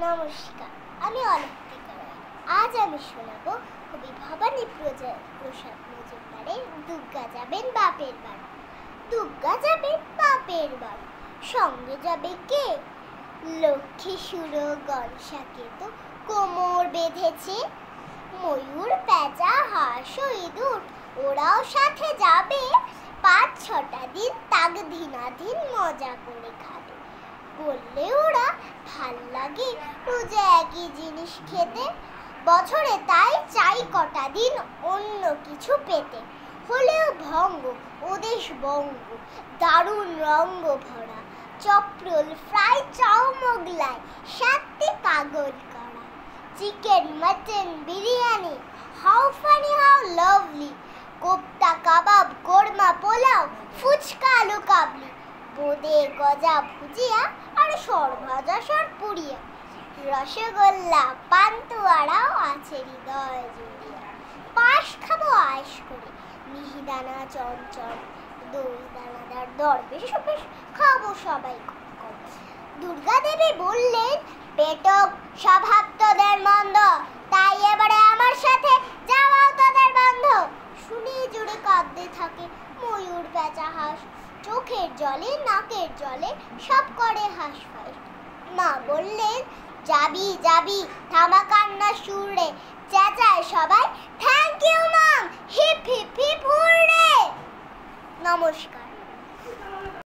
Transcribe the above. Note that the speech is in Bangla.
নমস্কার, আমি অলক্তিকা রায়। আজ আমি শোনাবো কবি ভবানী প্রসাদ মজুমদারের দুর্গা যাবেন বাপের বাড়ি। দুর্গা যাবেন বাপের বাড়ি, সঙ্গে যাবে কে? লক্ষ্মী সুরগণ সাকেত কোমর বেঁধেছে, ময়ূর পেঁচা হাঁস ও ইঁদুর ওরাও সাথে যাবে। ৫-৬টা দিন তাক দিনাধীন মজা করে খাবে। বললে ওরা ভাল লাগে রোজা একই জিনিস খেতে, বছরে তাই চাই কটা দিন অন্য কিছু পেতে। হলেও ভঙ্গ ওদেশ বঙ্গ, দারুণ রঙ্গ ভরা, চপ্রল ফ্রাই চাও মোগলাই, সাথে পাগল করা। Chicken mutton biryani, how funny how lovely, kofta kebab korma pulao, phuchka আলু কাবলি, বোঁদে গজা ভুজিয়া আর সরভাজা সরপুরিয়া, রসগোল্লা পান্তুয়ারাও আছে হৃদয় জুড়িয়া। পাশ খাবো আয়েশ করে, মিহিদানা চঞ্চল, দই দানাদার দরবেশ খাবো সবাই কম। দুর্গা দেবী বললেন, পেটক স্বভাব তোদের মন্দ, তাই এবারে আমার সাথে যাওয়াও তোদের বন্ধ। শুনে জুড়ে কাঁদতে থাকে ময়ূর পেঁচা হাঁস, চোখের জলে নাকের জলে সব করে হাঁসফাঁস। মা বললেন, যাবি যাবি থামা কান্না সুরে, চেঁচায় সবাই thank you mum, hip hip hip hooray. নমস্কার।